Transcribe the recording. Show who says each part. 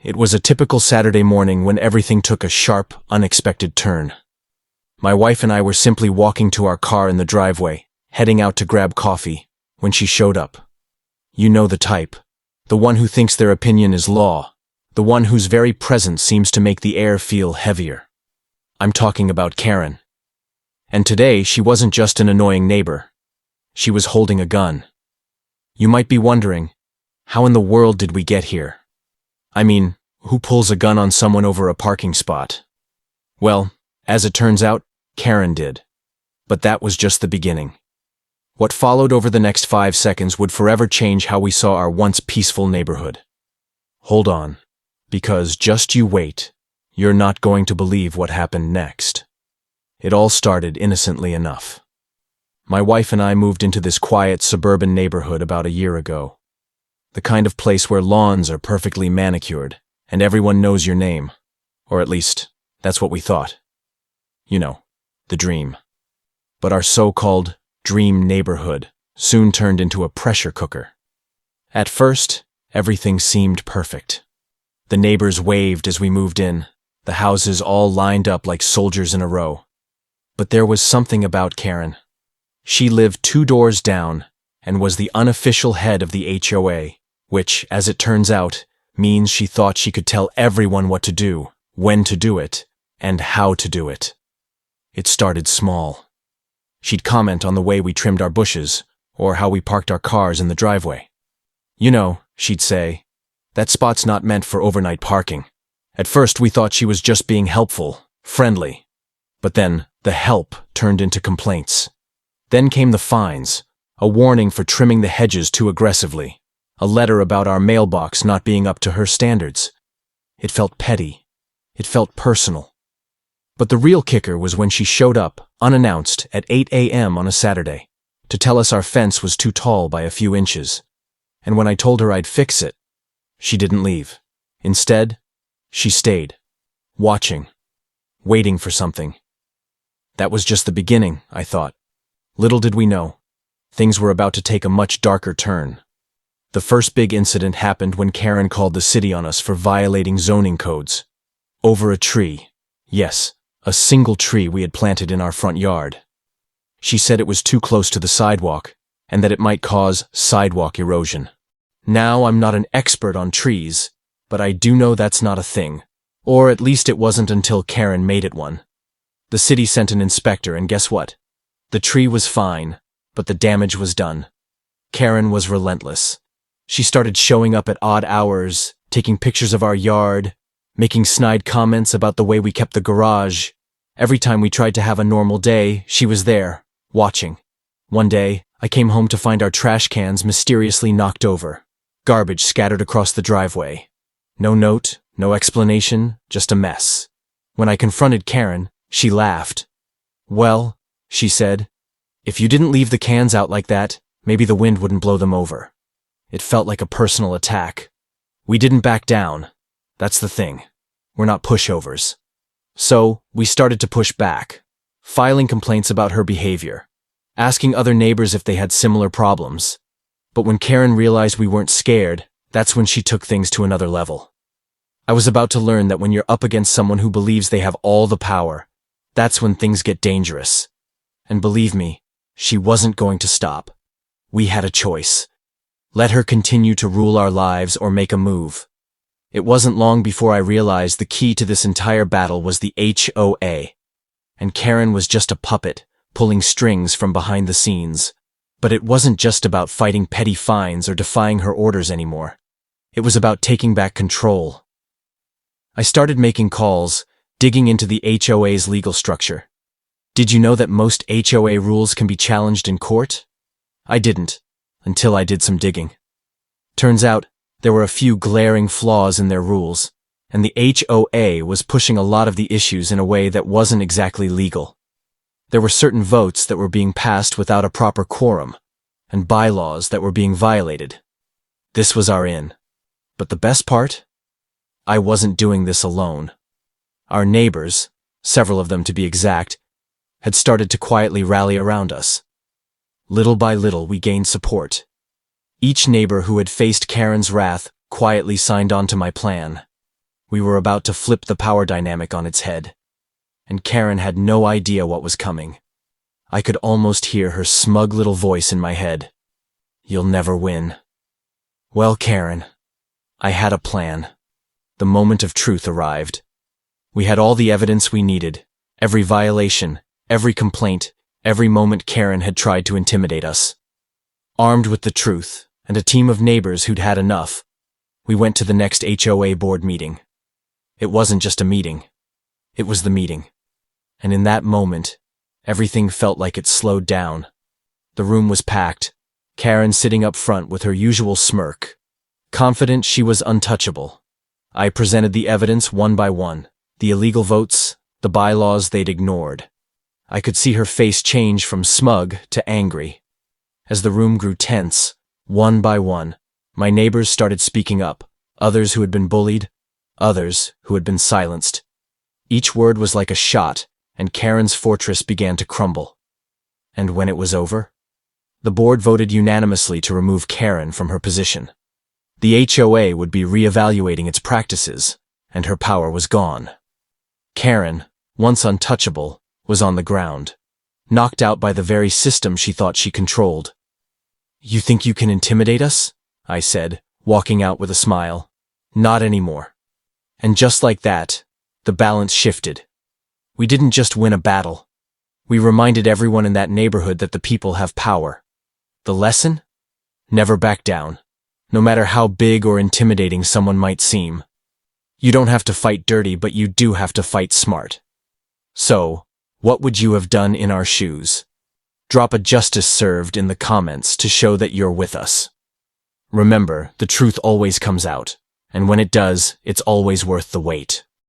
Speaker 1: It was a typical Saturday morning when everything took a sharp, unexpected turn. My wife and I were simply walking to our car in the driveway, heading out to grab coffee, when she showed up. You know the type. The one who thinks their opinion is law. The one whose very presence seems to make the air feel heavier. I'm talking about Karen. And today, she wasn't just an annoying neighbor. She was holding a gun. You might be wondering, how in the world did we get here? I mean, who pulls a gun on someone over a parking spot? Well, as it turns out, Karen did. But that was just the beginning. What followed over the next 5 seconds would forever change how we saw our once peaceful neighborhood. Hold on, because just you wait, you're not going to believe what happened next. It all started innocently enough. My wife and I moved into this quiet suburban neighborhood about a year ago. The kind of place where lawns are perfectly manicured, and everyone knows your name. Or at least, that's what we thought. You know, the dream. But our so-called dream neighborhood soon turned into a pressure cooker. At first, everything seemed perfect. The neighbors waved as we moved in, the houses all lined up like soldiers in a row. But there was something about Karen. She lived 2 doors down and was the unofficial head of the HOA, which, as it turns out, means she thought she could tell everyone what to do, when to do it, and how to do it. It started small. She'd comment on the way we trimmed our bushes, or how we parked our cars in the driveway. You know, she'd say, that spot's not meant for overnight parking. At first we thought she was just being helpful, friendly. But then, the help turned into complaints. Then came the fines, a warning for trimming the hedges too aggressively, a letter about our mailbox not being up to her standards. It felt petty. It felt personal. But the real kicker was when she showed up, unannounced, at 8 a.m. on a Saturday, to tell us our fence was too tall by a few inches. And when I told her I'd fix it, she didn't leave. Instead, she stayed, watching, waiting for something. That was just the beginning, I thought. Little did we know, things were about to take a much darker turn. The first big incident happened when Karen called the city on us for violating zoning codes. Over a tree. Yes, a single tree we had planted in our front yard. She said it was too close to the sidewalk, and that it might cause sidewalk erosion. Now, I'm not an expert on trees, but I do know that's not a thing. Or at least it wasn't until Karen made it one. The city sent an inspector, and guess what? The tree was fine, but the damage was done. Karen was relentless. She started showing up at odd hours, taking pictures of our yard, making snide comments about the way we kept the garage. Every time we tried to have a normal day, she was there, watching. One day, I came home to find our trash cans mysteriously knocked over, garbage scattered across the driveway. No note, no explanation, just a mess. When I confronted Karen, she laughed. Well, she said, if you didn't leave the cans out like that, maybe the wind wouldn't blow them over. It felt like a personal attack. We didn't back down. That's the thing. We're not pushovers. So, we started to push back, filing complaints about her behavior, asking other neighbors if they had similar problems. But when Karen realized we weren't scared, that's when she took things to another level. I was about to learn that when you're up against someone who believes they have all the power, that's when things get dangerous. And believe me, she wasn't going to stop. We had a choice. Let her continue to rule our lives or make a move. It wasn't long before I realized the key to this entire battle was the HOA. And Karen was just a puppet, pulling strings from behind the scenes. But it wasn't just about fighting petty fines or defying her orders anymore. It was about taking back control. I started making calls, digging into the HOA's legal structure. Did you know that most HOA rules can be challenged in court? I didn't, until I did some digging. Turns out, there were a few glaring flaws in their rules, and the HOA was pushing a lot of the issues in a way that wasn't exactly legal. There were certain votes that were being passed without a proper quorum, and bylaws that were being violated. This was our in. But the best part? I wasn't doing this alone. Our neighbors, several of them to be exact, had started to quietly rally around us. Little by little, we gained support. Each neighbor who had faced Karen's wrath quietly signed on to my plan. We were about to flip the power dynamic on its head. And Karen had no idea what was coming. I could almost hear her smug little voice in my head. "You'll never win." Well, Karen, I had a plan. The moment of truth arrived. We had all the evidence we needed. Every violation, every complaint, every moment Karen had tried to intimidate us. Armed with the truth, and a team of neighbors who'd had enough, we went to the next HOA board meeting. It wasn't just a meeting. It was the meeting. And in that moment, everything felt like it slowed down. The room was packed, Karen sitting up front with her usual smirk, confident she was untouchable. I presented the evidence one by one, the illegal votes, the bylaws they'd ignored. I could see her face change from smug to angry. As the room grew tense, one by one, my neighbors started speaking up, others who had been bullied, others who had been silenced. Each word was like a shot, and Karen's fortress began to crumble. And when it was over, the board voted unanimously to remove Karen from her position. The HOA would be reevaluating its practices, and her power was gone. Karen, once untouchable, was on the ground, knocked out by the very system she thought she controlled. "You think you can intimidate us?" I said, walking out with a smile. "Not anymore." And just like that, the balance shifted. We didn't just win a battle. We reminded everyone in that neighborhood that the people have power. The lesson? Never back down, no matter how big or intimidating someone might seem. You don't have to fight dirty, but you do have to fight smart. So, what would you have done in our shoes? Drop a justice served in the comments to show that you're with us. Remember, the truth always comes out, and when it does, it's always worth the wait.